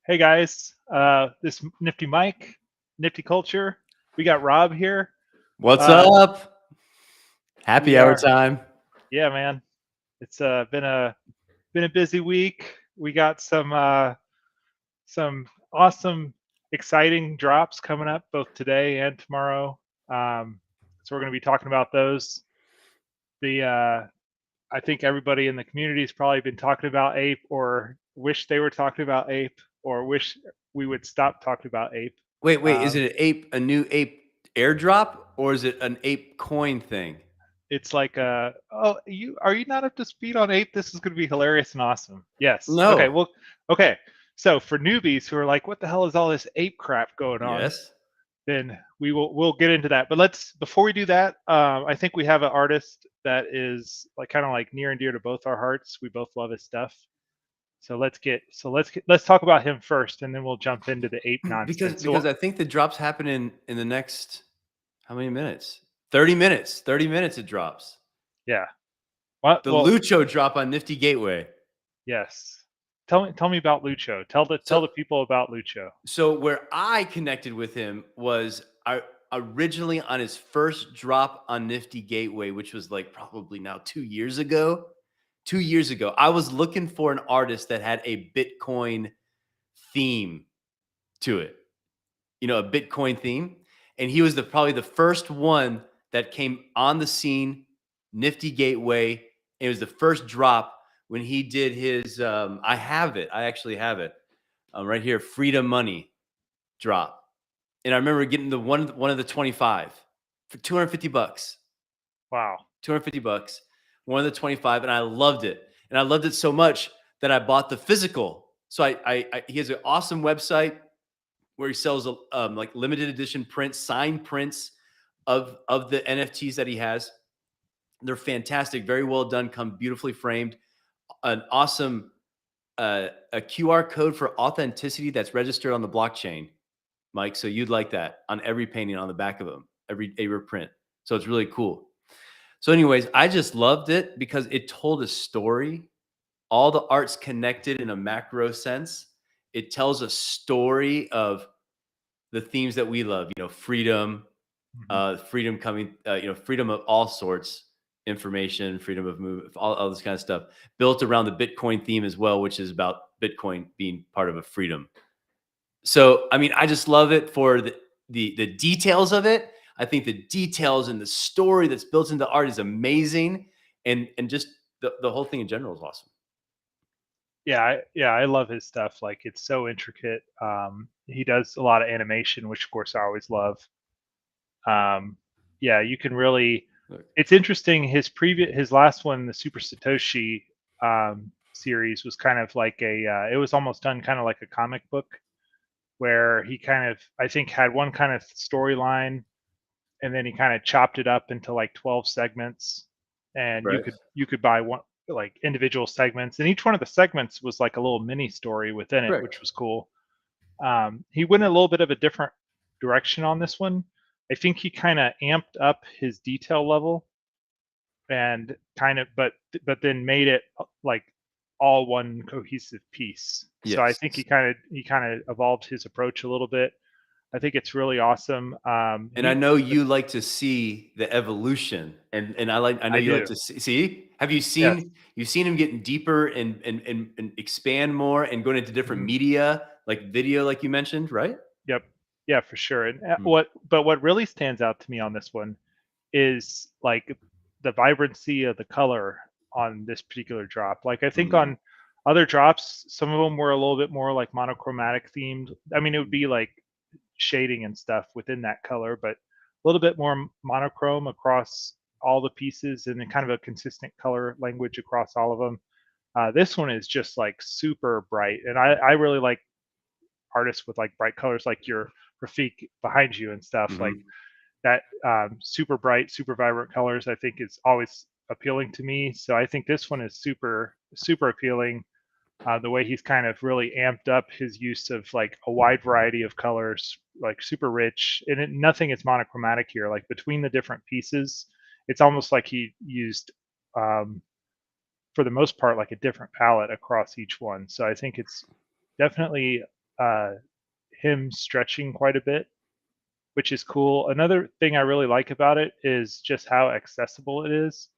Hey guys, this Nifty Mike, Nifty Culture. We got Rob here. What's Uh, up? Happy we hour are, time. yeah, man. It's been a busy week. We got some awesome, exciting drops coming up both today and tomorrow. So we're going to be talking about those. The I think everybody in the community has probably been talking about Ape, or wish they were talking about Ape, or wish we would stop talking about Ape. Wait. Is Um, it a new ape airdrop, or is it an ape coin thing? It's like oh, you are you not up to speed on Ape? This is going to be hilarious and awesome. Yes. Okay. No. Well, okay. So for newbies who are like, what the hell is all this ape crap going on? Yes. Then we'll get into that. But let's before we do that, I think we have an artist that is like kind of like near and dear to both our hearts. We both love his stuff. So let's talk about him first, and then we'll jump into the ape Because nonsense. because So I think the drops happen in the next how many minutes? 30 minutes. 30 minutes it drops. yeah. Well, The well, Lucho drop on Nifty Gateway. yes. Tell me about Lucho. Tell So the people about Lucho. so where I connected with him was I originally on his first drop on Nifty Gateway, which was like probably now 2 years ago. 2 years ago, I was looking for an artist that had a Bitcoin theme to it, a Bitcoin theme. And he was probably the first one that came on the scene, Nifty Gateway. It was the first drop when he did his, I have it. I actually have it right here, Freedom Money drop. And I remember getting the one of the 25 for $250. Wow. 250 bucks, one of the 25, and I loved it. And I loved it so much that I bought the physical. So he has an awesome website where he sells like limited edition prints, signed prints of the NFTs that he has. They're fantastic, very well done, come beautifully framed. An awesome a QR code for authenticity that's registered on the blockchain, Mike. So you'd like that on every painting on the back of them, every print. So it's really cool. So, anyways, I just loved it because it told a story. All the art's connected in a macro sense. It tells a story of the themes that we love, freedom, Mhm. freedom coming, freedom of all sorts, information, freedom of movement, all this kind of stuff, built around the Bitcoin theme as well, which is about Bitcoin being part of a freedom. So, I mean, I just love it for the details of it. I think the details and the story that's built into art is amazing, and just the whole thing in general is awesome. I love his stuff. Like it's so intricate. He does a lot of animation, which of course I always love. Yeah, you can really. Look, It's interesting. His last one, the Super Satoshi series, was kind of like a. It was almost done kind of like a comic book, where he kind of I think had one kind of storyline, and then he kind of chopped it up into like 12 segments, and right? you could buy one like individual segments, and each one of the segments was like a little mini story within it, Right. which was cool. He went a little bit of a different direction on this one. I think he kind of amped up his detail level and kind of but then made it like all one cohesive piece. So I Yes. think he kind of evolved his approach a little bit. I think it's really awesome. And I know you like to see the evolution, and I know I you like do. to see. Have you Yes. seen you've seen him getting deeper and expand more and going into different Mhm. media like video, like you mentioned, right? Yep. Yeah, for sure. And Mm. what really stands out to me on this one is like the vibrancy of the color on this particular drop. Like I think Mm. on other drops, some of them were a little bit more like monochromatic themed. I mean, it would be like shading and stuff within that color, but a little bit more monochrome across all the pieces and then kind of a consistent color language across all of them. This one is just like super bright, and I really like artists with like bright colors, like your Rafik behind you and stuff. Like Mhm. that super bright, super vibrant colors, I think is always appealing to me. So I think this one is super appealing. The way he's kind of really amped up his use of like a wide variety of colors, like super rich, and nothing is monochromatic here. Like between the different pieces, it's almost like he used, um, for the most part, like a different palette across each one. So I think it's definitely him stretching quite a bit, which is cool. Another thing I really like about it is just how accessible it is,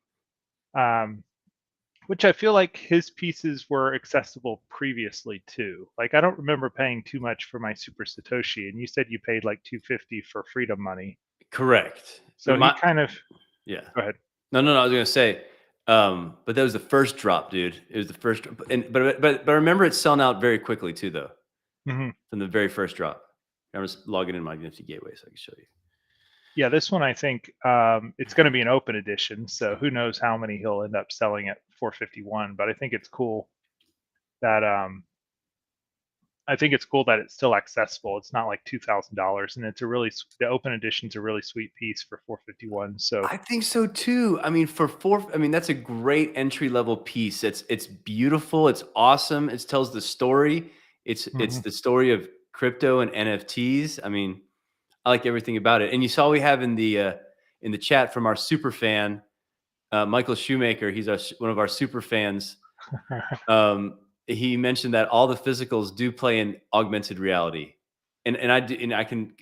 which I feel like his pieces were accessible previously too. Like I don't remember paying too much for my Super Satoshi, and you said you paid like 250 for Freedom Money. Correct. So he kind of yeah. Go ahead. No, I was gonna say, but that was the first drop, dude. It was the first, but remember, it's selling out very quickly too, though. Mm-hmm. From the very first drop. I'm just logging in my Nifty Gateway so I can show you. Yeah, this one I think it's going to be an open edition, so who knows how many he'll end up selling at 451. But I think it's cool that it's still accessible. It's not like $2,000, and the open edition's a really sweet piece for 451. So I think so too. I mean, that's a great entry level piece. It's beautiful. It's awesome. It tells the story. It's the story of crypto and NFTs. I mean, I like everything about it. And you saw we have in the chat from our super fan, Michael Shoemaker. He's one of our super fans. He mentioned that all the physicals do play in augmented reality, and I can,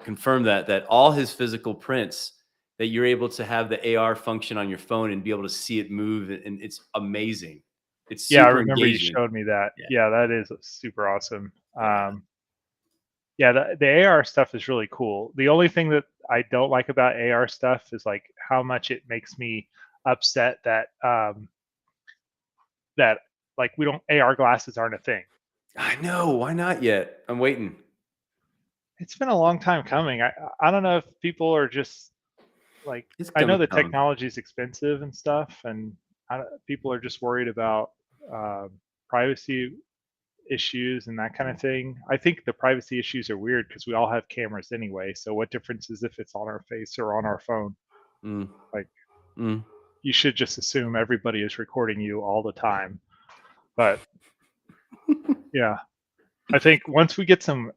confirm that all his physical prints, that you're able to have the AR function on your phone and be able to see it move, and it's amazing. It's super I remember engaging. you showed me that. Yeah. That is super awesome. The AR stuff is really cool. The only thing that I don't like about AR stuff is like how much it makes me upset that that like AR glasses aren't a thing. I know. Why not yet? I'm waiting. It's been a long time coming. I don't know if people are just like, I know the technology is expensive and stuff, and people are just worried about privacy issues and that kind of thing. I think the privacy issues are weird because we all have cameras anyway. So what difference is if it's on our face or on our phone? You should just assume everybody is recording you all the time. But yeah, I think once we get the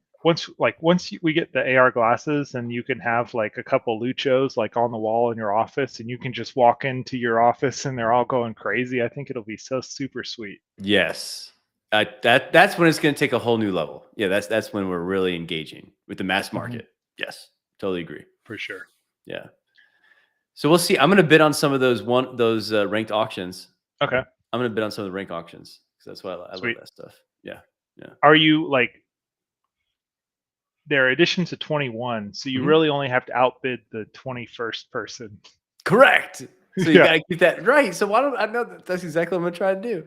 AR glasses and you can have like a couple Luchos like on the wall in your office, and you can just walk into your office and they're all going crazy, I think it'll be so super sweet. Yes. That's when it's going to take a whole new level. Yeah, that's when we're really engaging with the mass market. Yes, totally agree. For sure. Yeah. So we'll see. I'm going to bid on some of those ranked auctions. Okay. I'm going to bid on some of the ranked auctions because that's why I love that stuff. Yeah. Are you like? There are editions of 21, so you really only have to outbid the 21st person. Correct. So you got to keep that right. So why don't I know that's exactly what I'm going to try to do?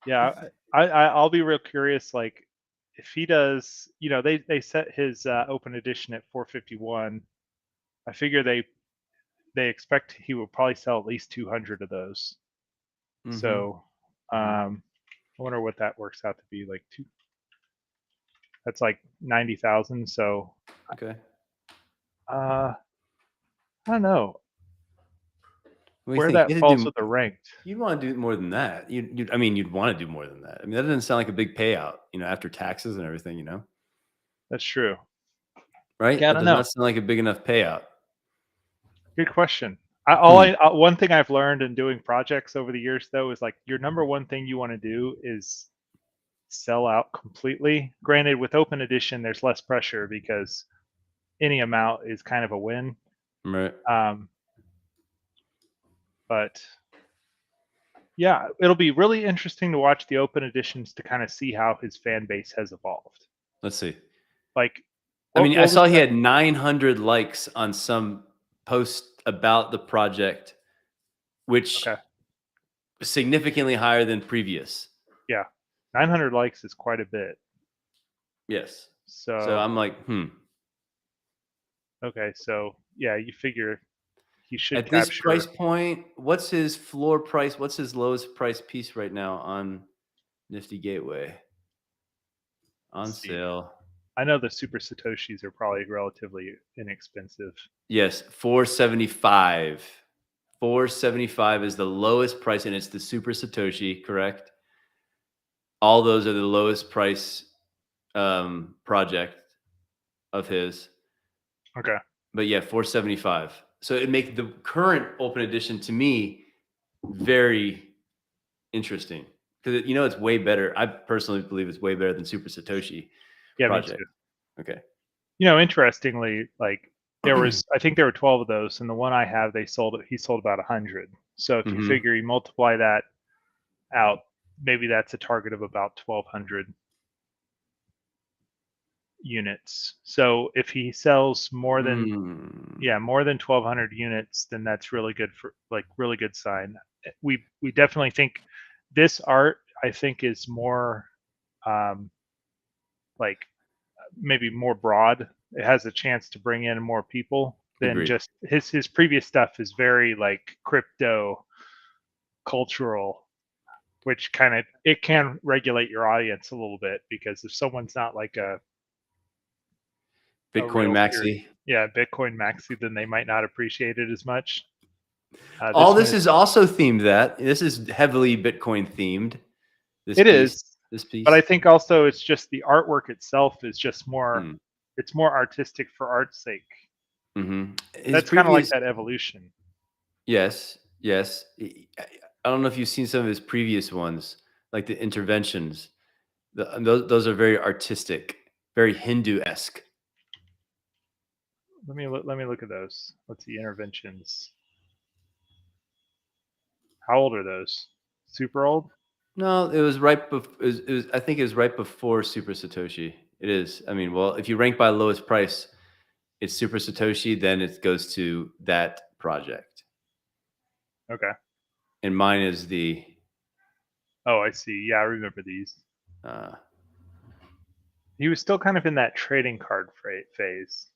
Yeah, I'll be real curious. Like, if he does, they set his open edition at 451. I figure they expect he will probably sell at least 200 of those. So, I wonder what that works out to be. Like that's like 90,000. So, okay. I don't know where that falls with the ranked. You'd want to do more than that. You'd want to do more than that. I mean, that doesn't sound like a big payout, after taxes and everything, That's true. Right? Yeah, that does not sound like a big enough payout. Good question. One thing I've learned in doing projects over the years, though, is like your number one thing you want to do is sell out completely. Granted, with open edition, there's less pressure because any amount is kind of a win. Right. But yeah, it'll be really interesting to watch the open editions to kind of see how his fan base has evolved. Let's see. Like, I saw he had 900 likes on some post about the project, which was significantly higher than previous. Yeah, 900 likes is quite a bit. Yes. So I'm like, Okay, so yeah, you figure he should at this price point. What's his floor price? What's his lowest price piece right now on Nifty Gateway? On sale. I know the Super Satoshis are probably relatively inexpensive. Yes, 475. 475 is the lowest price, and it's the Super Satoshi, correct? All those are the lowest price project of his. Okay. But yeah, 475. So it makes the current open edition to me very interesting Because it's way better. I personally believe it's way better than Super Satoshi Yeah, project. me too. Okay. Interestingly, like I think there were 12 of those, and the one I have, he sold about 100. So if you figure you multiply that out, maybe that's a target of about 1,200 units. So if he sells more than 1,200 units, then that's really good really good sign. We definitely think this art, I think, is more like maybe more broad. It has a chance to bring in more people than Agreed. just his previous stuff is very like crypto cultural, which it can regulate your audience a little bit, because if someone's not like a Bitcoin maxi. Bitcoin maxi, then they might not appreciate it as much. All this is also themed that. This is heavily Bitcoin themed. This piece. But I think also it's just the artwork itself is just more, it's more artistic for art's sake. That's kind of like that evolution. Yes. I don't know if you've seen some of his previous ones, like the interventions. Those are very artistic, very Hindu-esque. Let me look at those. Let's see, interventions. How old are those? Super old? No, it was right before. I think it was right before Super Satoshi. It is. I mean, well, if you rank by lowest price, it's Super Satoshi. Then it goes to that project. Okay. And mine is the. Oh, I see. Yeah, I remember these. He was still kind of in that trading card phase.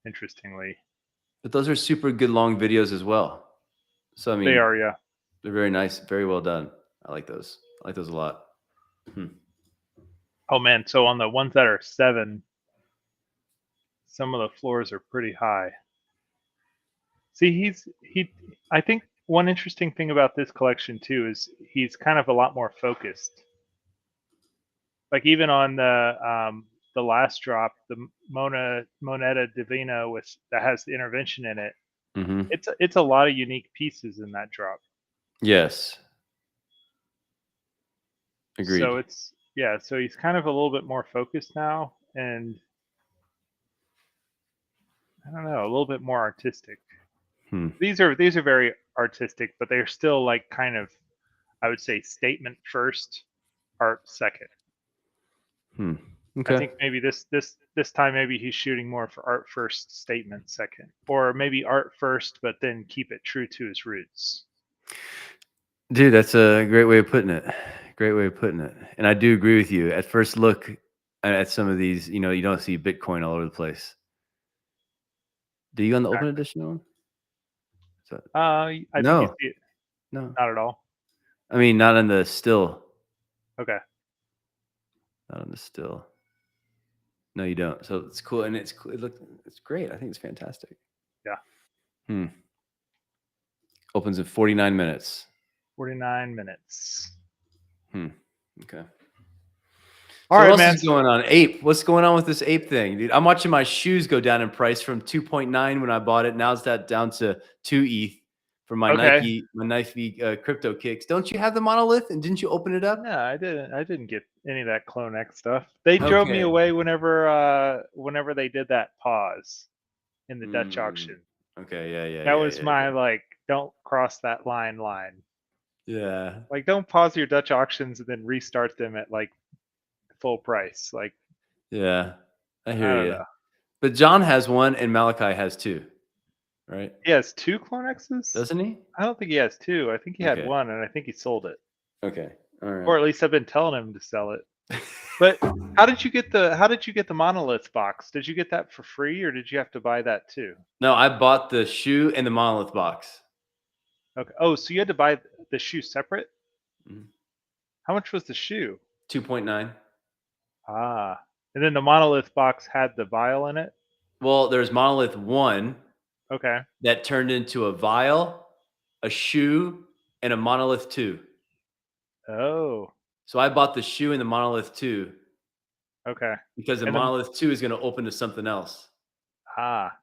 Interestingly. But those are super good long videos as well. So I mean, they are, yeah. They're very nice, very well done. I like those. I like those a lot. Oh man, so on the ones that are 7, some of the floors are pretty high. See, I think one interesting thing about this collection too is he's kind of a lot more focused. Like even on the last drop, the Moneta Divina that has the intervention in it. It's a lot of unique pieces in that drop. Yes. Agreed. So so he's kind of a little bit more focused now, and I don't know, a little bit more artistic. These are very artistic, but they're still like kind of, I would say, statement first, art second. Okay. I think maybe this time maybe he's shooting more for art first, statement second, or maybe art first, but then keep it true to his roots. Dude, that's a great way of putting it. Great way of putting it. And I do agree with you. At first look at some of these, you don't see Bitcoin all over the place. Do you on the open edition one? I think you see it. No, not at all. I mean, not on the still. Okay. Not on the still. No, you don't. So it's cool, and it's great. I think it's fantastic. Yeah. Opens in 49 minutes. 49 minutes. Okay. All right, what else man. is going on? Ape. What's going on with this ape thing, dude? I'm watching my shoes go down in price from 2.9 when I bought it. Now it's down to 2 ETH for my Nike crypto kicks. Don't you have the monolith? And didn't you open it up? No, I didn't. I didn't get any of that Clone X stuff. They drove me away whenever they did that pause in the Dutch auction. Okay, yeah. That was my like, don't cross that line. Yeah. Like, don't pause your Dutch auctions and then restart them at like full price. Like, yeah, I hear you. But John has one and Malachi has 2, right? He has 2 Clone X's? Doesn't he? I don't think he has 2. I think he had 1, and I think he sold it. Okay. All right. Or at least I've been telling him to sell it. But how did you get the monolith box? Did you get that for free, or did you have to buy that too? No, I bought the shoe and the monolith box. Okay. Oh, so you had to buy the shoe separate? How much was the shoe? 2.9. Ah. And then the monolith box had the vial in it? Well, there's monolith 1. Okay. That turned into a vial, a shoe, and a monolith 2. Oh. So I bought the shoe and the monolith 2. Okay. Because the monolith 2 is going to open to something else. Ah.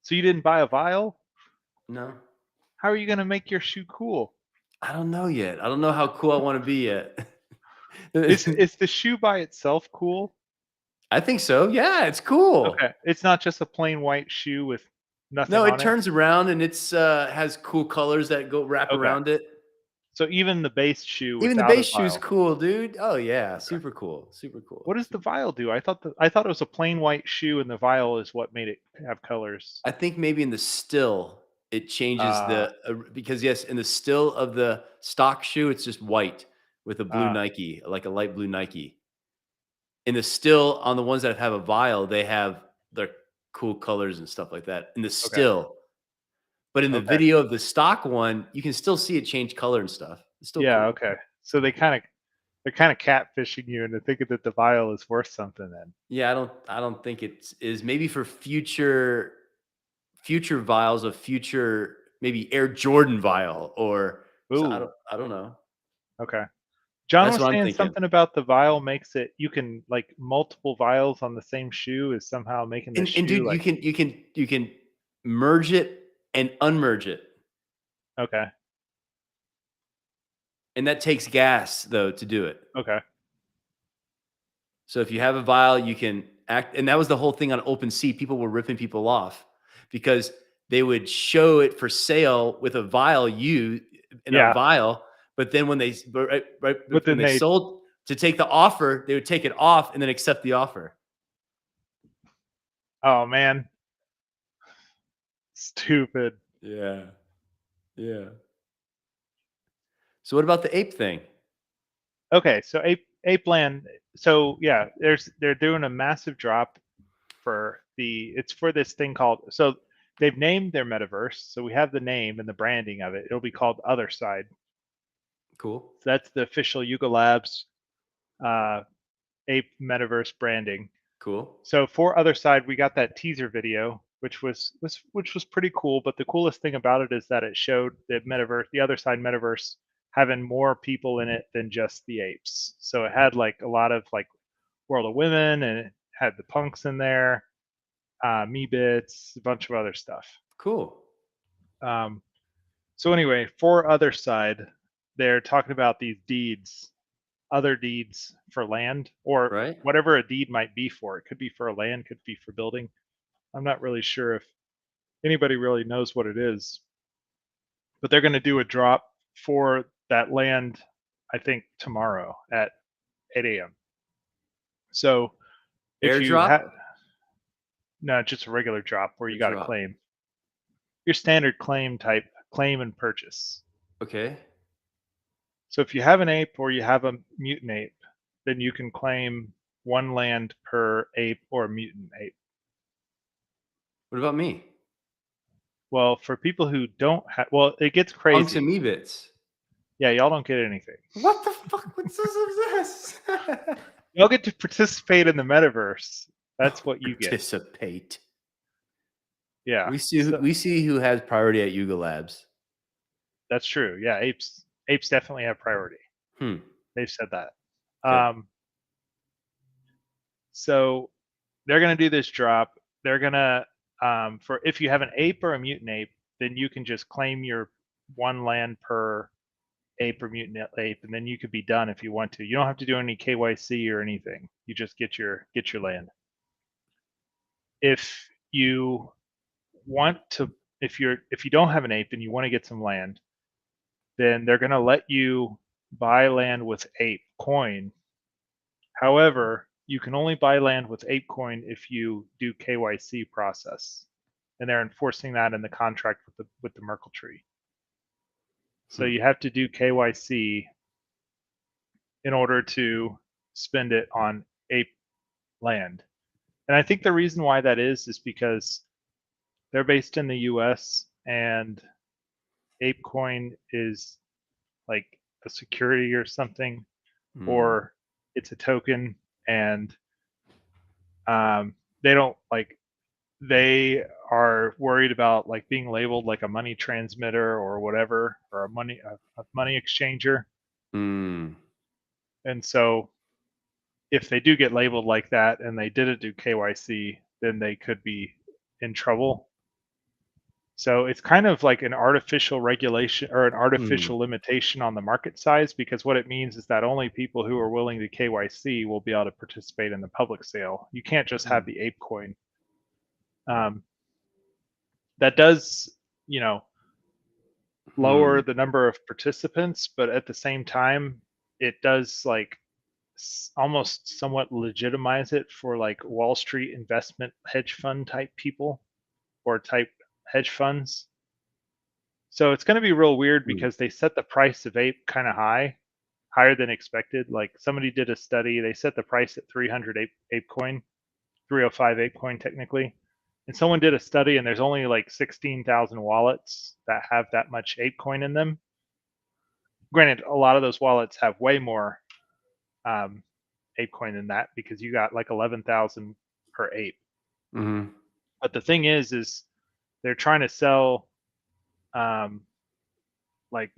So you didn't buy a vial? No. How are you going to make your shoe cool? I don't know yet. I don't know how cool I want to be yet. Is the shoe by itself cool? I think so. Yeah, it's cool. Okay, it's not just a plain white shoe with nothing No, it on it? turns around and it's has cool colors that go wrap Okay, around it. so even the base shoe Even the without a base shoe's vial. cool, dude. Oh yeah, Okay. super cool. Super cool. What does the vial do? I thought it was a plain white shoe and the vial is what made it have colors. I think maybe in the still it changes Uh, the because yes, in the still of the stock shoe it's just white with a blue uh, Nike, like a light blue Nike. In the still on the ones that have a vial, they have their cool colors and stuff like that in the okay, still. But in the okay. video of the stock one, you can still see it change color and stuff. It's still Yeah, cool. okay. So they're kinda catfishing you into thinking that the vial is worth something then. Yeah, I don't think it is maybe for future vials of future maybe Air Jordan vial or so Ooh, I don't know. okay. John That's was what I'm saying thinking. something about the vial makes it you can like multiple vials on the same shoe is somehow making the And shoe dude, like you can merge it and unmerge it. okay, And that takes gas though to do it. okay. So if you have a vial, you can act, and that was the whole thing on OpenSea. People were ripping people off because they would show it for sale with a vial in a Yeah, vial, but then when right but when then they they sold to take the offer, they would take it off and then accept the offer. oh man, stupid. Yeah, yeah. So what about the ape thing? Okay, so Ape Land. So yeah, they're doing a massive drop for it's for this thing called so they've named their metaverse. So we have the name and the branding of it. It'll be called Other Side. Cool, So that's the official Yuga Labs uh, Ape Metaverse branding. cool. So for Other Side, we got that teaser video, which was pretty cool. But the coolest thing about it is that it showed the Other Side metaverse, having more people in it than just the apes. So it had like a lot of like World of Women, and it had the punks in there, me bits, a bunch of other stuff. Cool. Um, so anyway, for Other Side, they're talking about these deeds, other deeds for land or Right? whatever a deed might be for. It could be for a land, could be for building. I'm not really sure if anybody really knows what it is, but they're going to do a drop for that land, I think tomorrow at 8 a.m. So if you Airdrop? have, no, just a regular drop where Or you got to drop? claim your standard claim type, claim and purchase. Okay. So if you have an ape or you have a mutant ape, then you can claim one land per ape or mutant ape. What about me? Well, for people who don't have, well, it gets Punks and crazy. me bits. Yeah, y'all don't get anything. What the fuck? What's this? Y'all get to participate in the metaverse. That's what you get. Participate. Yeah. So We see who has priority at Yuga Labs. that's true. Yeah, apes definitely have priority. Hmm. They've said that. Okay. So they're gonna do this drop. They're gonna for if you have an ape or a mutant ape, then you can just claim your one land per ape or mutant ape, and then you could be done if you want to. You don't have to do any KYC or anything. You just get your land. If you want to, if you don't have an ape and you want to get some land, then they're going to let you buy land with ape coin. However, you can only buy land with ape coin if you do KYC process, and they're enforcing that in the contract with the Merkle tree. So Hmm. you have to do KYC in order to spend it on ape land. And I think the reason why that is because they're based in the US and ApeCoin is like a security or something, Hmm. or it's a token, and they don't like they are worried about like being labeled like a money transmitter or whatever, or a money exchanger. Hmm. And so if they do get labeled like that and they didn't do KYC, then they could be in trouble. So it's kind of like an artificial regulation or an artificial limitation on the market size, because what it means is that only people who are willing to KYC will be able to participate in the public sale. You can't just have the ape coin. That does, lower the number of participants, but at the same time, it does like almost somewhat legitimize it for like Wall Street investment hedge fund type people or type hedge funds. So it's going to be real weird because they set the price of ape kind of high, higher than expected. Like somebody did a study, they set the price at 300 ape coin, 305 ape coin technically. And someone did a study and there's only like 16,000 wallets that have that much ape coin in them. Granted, a lot of those wallets have way more ape coin than that because you got like 11,000 per ape. But the thing is they're trying to sell like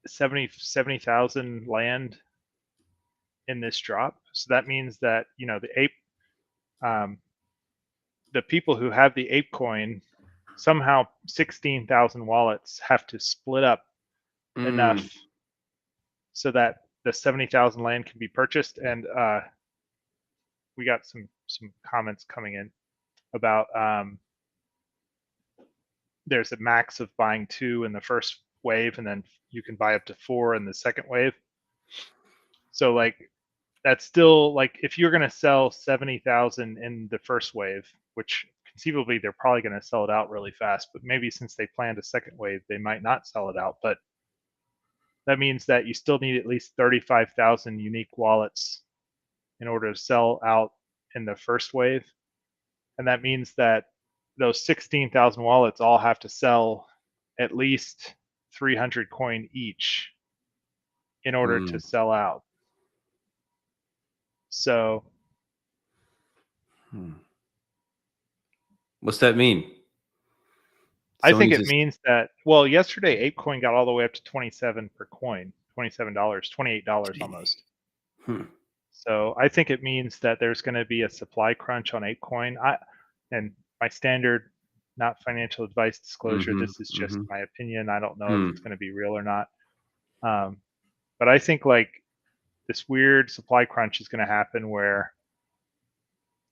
70,000 land in this drop. So that means that, the ape, the people who have the ape coin, somehow 16,000 wallets have to split up enough so that the 70,000 land can be purchased. And we got some comments coming in about there's a max of buying 2 in the first wave, and then you can buy up to 4 in the second wave. So like that's still like if you're going to sell 70,000 in the first wave, which conceivably they're probably going to sell it out really fast, but maybe since they planned a second wave, they might not sell it out. But that means that you still need at least 35,000 unique wallets in order to sell out in the first wave. And that means that those 16,000 wallets all have to sell at least 300 coin each in order to sell out. So what's that mean? I think it means that, well, yesterday ApeCoin got all the way up to 27 per coin, $27, $28 almost. So I think it means that there's going to be a supply crunch on ApeCoin. And my standard, not financial advice disclosure, this is just my opinion. I don't know if it's going to be real or not. But I think like this weird supply crunch is going to happen where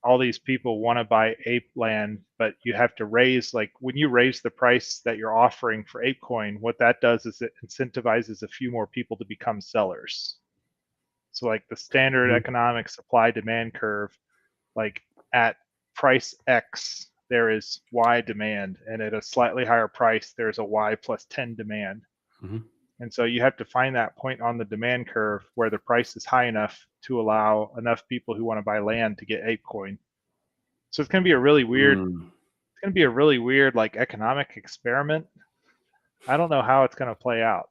all these people want to buy ape land, but you have to raise, like when you raise the price that you're offering for ApeCoin, what that does is it incentivizes a few more people to become sellers. So like the standard economic supply demand curve, like at price X, there is Y demand, and at a slightly higher price, there's a Y plus 10 demand. And so you have to find that point on the demand curve where the price is high enough to allow enough people who want to buy land to get ApeCoin. So it's going to be a really weird, it's going to be a really weird like economic experiment. I don't know how it's going to play out.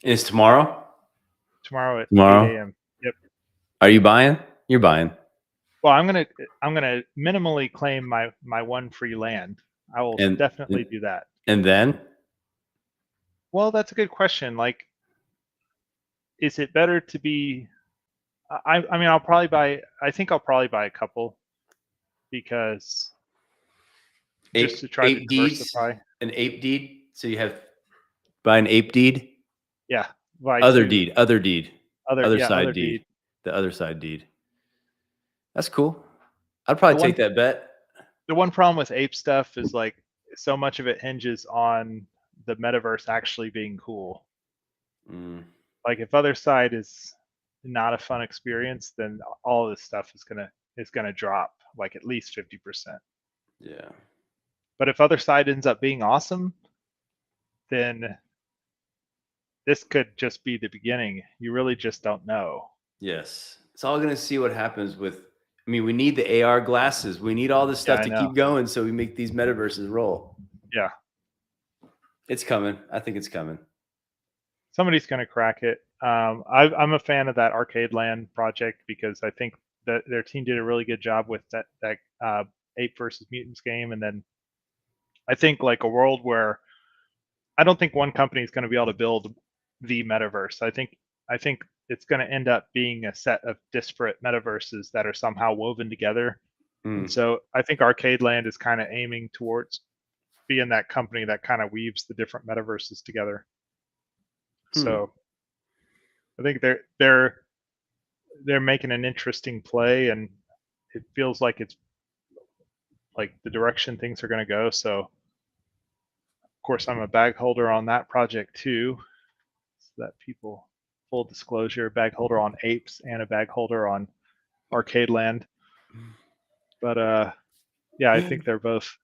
Is tomorrow? Tomorrow at 8 a.m. Yep. Are you buying? You're buying. Well, I'm gonna minimally claim my one free land. I will definitely do that. And then? Well, that's a good question. Like, is it better to be? I mean, I'll probably buy. I think I'll probably buy a couple because just to try to diversify. An ape deed. So you have buy an ape deed. Yeah. Other deed. The other side deed. That's cool. I'd probably take that bet. The one problem with ape stuff is like so much of it hinges on the metaverse actually being cool. Like if other side is not a fun experience, then all of this stuff is gonna drop like at least 50%. Yeah. But if other side ends up being awesome, then this could just be the beginning. You really just don't know. Yes. It's all going to see what happens with, I mean, we need the AR glasses. We need all this stuff to keep going so we make these metaverses roll. Yeah. It's coming. I think it's coming. Somebody's going to crack it. I'm a fan of that Arcade Land project because I think that their team did a really good job with that Ape versus Mutants game. And then I think like a world where I don't think one company is going to be able to build the metaverse. I think it's going to end up being a set of disparate metaverses that are somehow woven together. And so I think Arcade Land is kind of aiming towards being that company that kind of weaves the different metaverses together. So I think they're making an interesting play, and it feels like it's like the direction things are going to go. So of course I'm a bag holder on that project too. So that people, full disclosure, bag holder on Apes and a bag holder on Arcade Land. But yeah, I think they're both.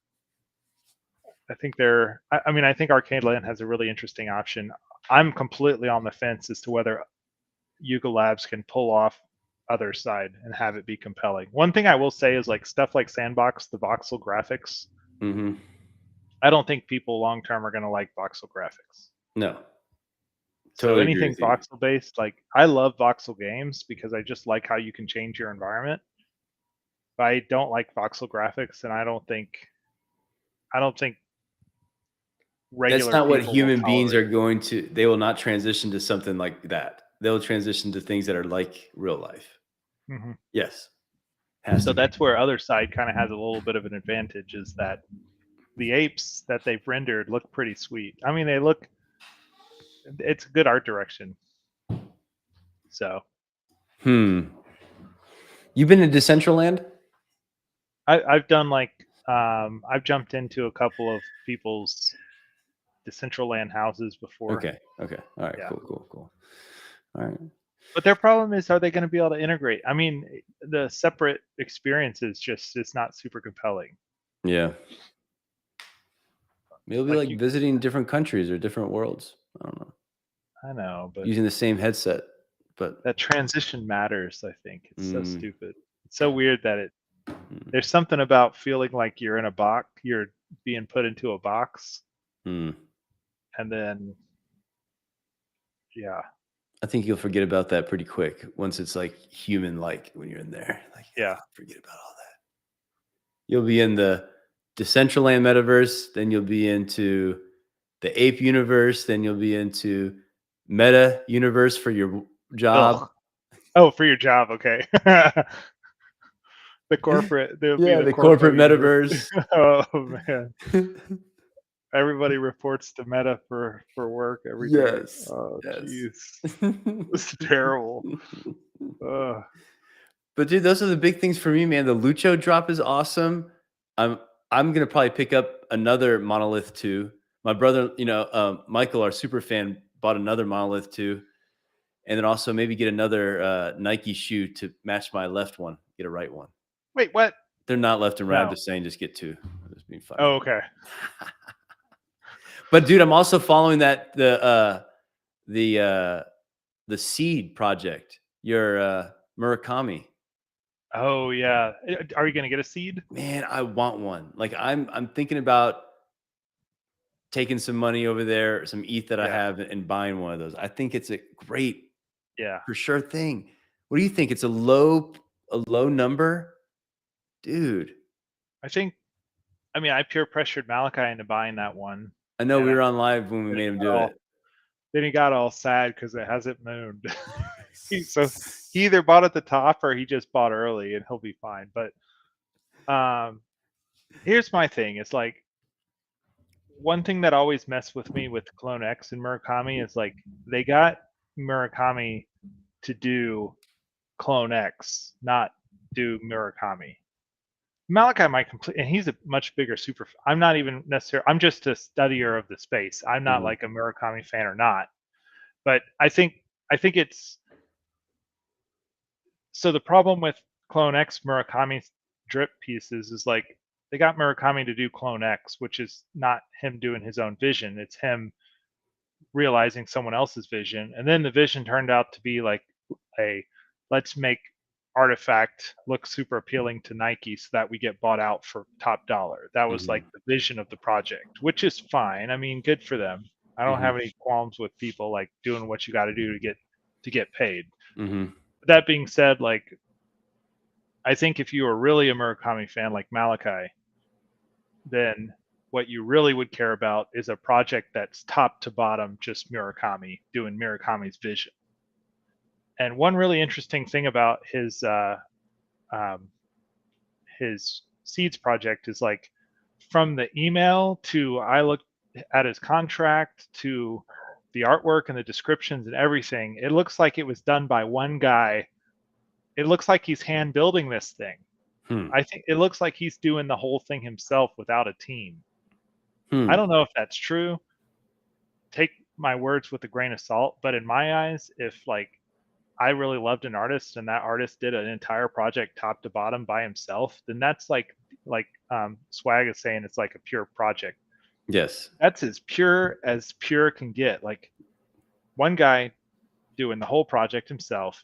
I think I think Arcade Land has a really interesting option. I'm completely on the fence as to whether Yuga Labs can pull off other side and have it be compelling. One thing I will say is like stuff like Sandbox, the voxel graphics. Mm-hmm. I don't think people long term are going to like voxel graphics. No. So Totally agree anything with you. voxel based, like I love voxel games because I just like how you can change your environment. But I don't like voxel graphics, and I don't think That's regular not what people will human beings are tolerate it. going to. They will not transition to something like that. They'll transition to things that are like real life. Mm-hmm. Yes. Has So to be. that's where other side kind of has a little bit of an advantage, is that the apes that they've rendered look pretty sweet. I mean, it's a good art direction. So You've been to Decentraland? I've done like I've jumped into a couple of people's Decentraland houses before. Okay. All right. Yeah. Cool. All right. But their problem is, are they going to be able to integrate? I mean, the separate experiences just it's not super compelling. Yeah. It'll be Like like visiting different countries or different worlds. I don't know. I know, but Using the same headset, but that transition matters. I think it's so Mm. stupid. It's so weird that there's something about feeling like you're in a box, you're being put into a box, Mm. and then yeah, I think you'll forget about that pretty quick once it's like human-like when you're in there. Like, yeah. forget about all that. You'll be in the Decentraland metaverse, then you'll be into the ape universe, then you'll be into meta universe for your job. Ugh. Oh, for your job, okay. The corporate, there'll be Yeah, the the corporate universe. metaverse. Oh man, everybody reports to Meta for work every day. Yes. Oh Yes. jeez, this is terrible. Ugh. But dude, those are the big things for me, man. The Lucho drop is awesome. I'm gonna probably pick up another Monolith 2. My brother, Michael, our super fan, bought another Monolith 2. And then also maybe get another Nike shoe to match my left one. Get a right one. Wait, what? They're not left and right. I'm No. just saying, just get two. I'm just being funny. Oh, okay. But dude, I'm also following that the Seed project. Your Murakami. Oh yeah. Are you gonna get a seed? Man, I want one. Like I'm thinking about taking some money over there, some ETH that I have, and buying one of those. I think it's a great, for sure thing. What do you think? It's a low number, dude. I mean, I peer pressured Malachi into buying that one. I know we were on live when we made him do it. Then he got all sad because it hasn't mooned. So he either bought at the top or he just bought early, and he'll be fine. But here's my thing: it's like one thing that always messed with me with Clone X and Murakami is like they got Murakami to do Clone X, not do Murakami. Malachi might complete, and he's a much bigger super. I'm not even necessarily. I'm just a studier of the space. I'm not like a Murakami fan or not, but I think it's. So the problem with Clone X Murakami's drip pieces is like they got Murakami to do Clone X, which is not him doing his own vision. It's him realizing someone else's vision, and then the vision turned out to be like a let's make Artifact look super appealing to Nike so that we get bought out for top dollar. That was like the vision of the project, which is fine. I mean, good for them. I don't have any qualms with people like doing what you got to do to get paid. That being said, like I think if you are really a Murakami fan like Malachi, then what you really would care about is a project that's top to bottom just Murakami doing Murakami's vision. And one really interesting thing about his Seeds project is like from the email to I looked at his contract to the artwork and the descriptions and everything, it looks like it was done by one guy. It looks like he's hand building this thing. I think it looks like he's doing the whole thing himself without a team. I don't know if that's true. Take my words with a grain of salt, but in my eyes, if like I really loved an artist and that artist did an entire project top to bottom by himself, then that's like Swag is saying, it's like a pure project. Yes. That's as pure can get. Like one guy doing the whole project himself,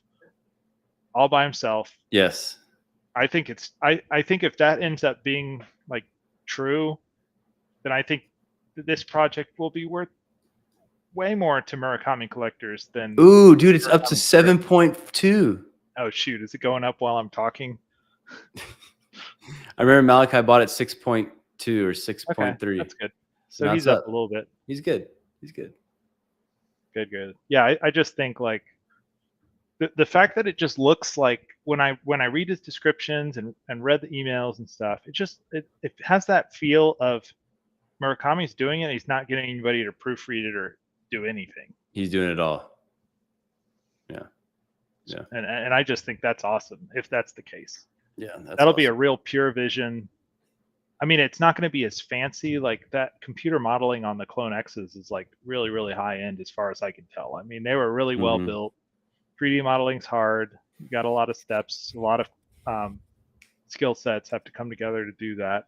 all by himself. Yes. I think it's I think if that ends up being like true, then I think this project will be worth way more to Murakami collectors than. Ooh, dude, it's up to 7.2. Oh shoot, is it going up while I'm talking? I remember Malachi bought it 6.2 or 6.3. Okay, that's good. So Now he's it's up a little bit. He's good. He's good. Good. Yeah, I just think like the fact that it just looks like when I read his descriptions and read the emails and stuff, it has that feel of Murakami's doing it. He's not getting anybody to proofread it or do anything. He's doing it all. Yeah. And I just think that's awesome if that's the case. Yeah, that'll be a real pure vision. I mean, it's not going to be as fancy. Like that computer modeling on the Clone X's is like really, really high end as far as I can tell. I mean, they were really well built. 3D modeling's hard. You got a lot of steps, a lot of skill sets have to come together to do that.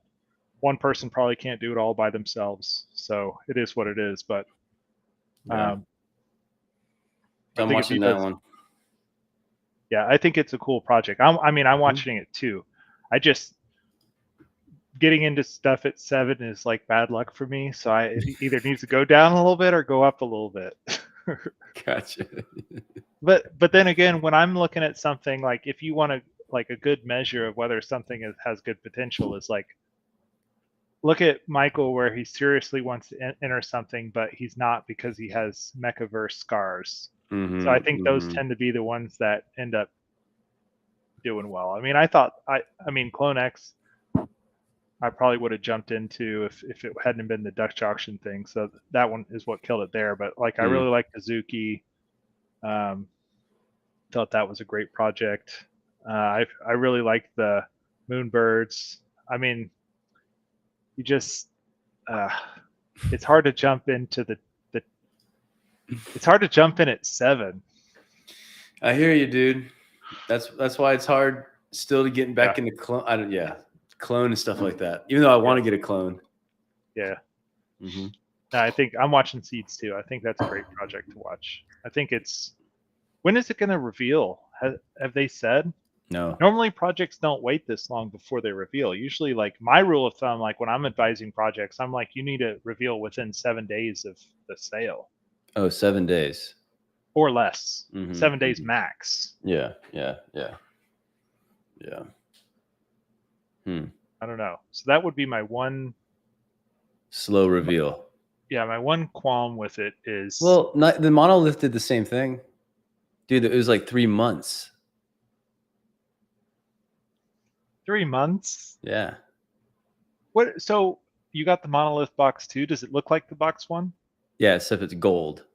One person probably can't do it all by themselves. So it is what it is. But I'm watching that one. Yeah, I think it's a cool project. I'm watching it too. I just getting into stuff at 7 is like bad luck for me. So it either needs to go down a little bit or go up a little bit. Gotcha. But then again, when I'm looking at something, like if you want to like a good measure of whether something has good potential is like, look at Michael where he seriously wants to enter something, but he's not because he has Mechaverse scars. So I think those tend to be the ones that end up doing well. I mean, I mean, Clone X, I probably would have jumped into if it hadn't been the Dutch auction thing. So that one is what killed it there. But like, I really like Kazuki. Thought that was a great project. I really liked the Moonbirds. I mean, you just it's hard to jump into it's hard to jump in at 7. I hear you, dude. That's why it's hard still to getting back into clone. Clone and stuff like that. Even though I want to get a clone. Yeah. I think I'm watching Seeds too. I think that's a great project to watch. I think when is it going to reveal? Have they said? No. Normally projects don't wait this long before they reveal. Usually, like my rule of thumb, like when I'm advising projects, I'm like, you need to reveal within 7 days of the sale. Oh, 7 days. Or less. 7 days max. Yeah. I don't know. So that would be my one slow reveal. Yeah, my one qualm with it is, well, the Monolith did the same thing. Dude, it was like 3 months. 3 months? Yeah. What? So you got the Monolith box too? Does it look like the box one? Yeah, except it's gold.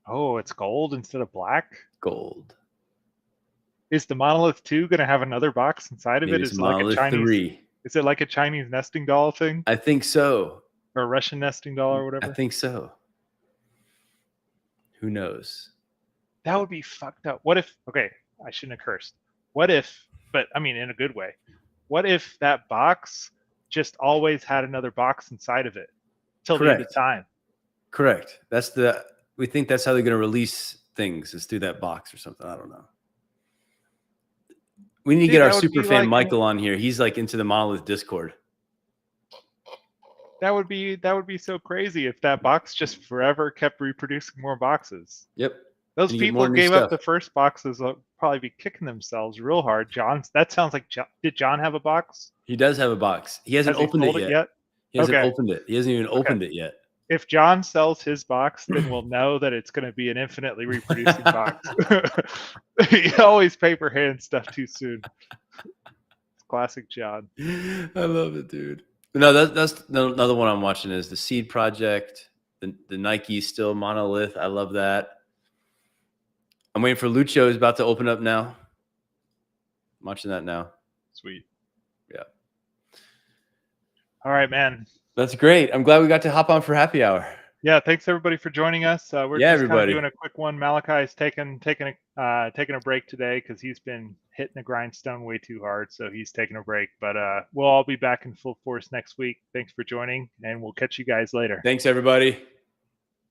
Oh, it's gold instead of black? Gold. Is the Monolith 2 going to have another box inside of it? Is it like a Chinese 3? Is it like a Chinese nesting doll thing? I think so. Or a Russian nesting doll or whatever? I think so. Who knows? That would be fucked up. What if, okay, I shouldn't have cursed. What if, but I mean in a good way, what if that box just always had another box inside of it till the end of time? Correct. We think that's how they're going to release things, is through that box or something. I don't know. We need to get our super fan Michael on here. He's like into the Monolith Discord. That would be so crazy if that box just forever kept reproducing more boxes. Yep. Those people who gave up the first boxes will probably be kicking themselves real hard. That sounds like did John have a box? He does have a box. He hasn't opened it yet. He hasn't opened it. He hasn't even opened it yet. If John sells his box, then we'll know that it's going to be an infinitely reproducing box. He always paper hand stuff too soon. It's classic John. I love it, dude. No, that's another one I'm watching is the Seed Project, the Nike still monolith. I love that. I'm waiting for Lucho. Is about to open up now. I'm watching that now. Sweet. Yeah. All right, man. That's great. I'm glad we got to hop on for happy hour. Yeah, thanks everybody for joining us. We're Yeah, just kind of everybody. doing a quick one. Malachi's taking a break today because he's been hitting the grindstone way too hard, so he's taking a break. But we'll all be back in full force next week. Thanks for joining, and we'll catch you guys later. Thanks, everybody.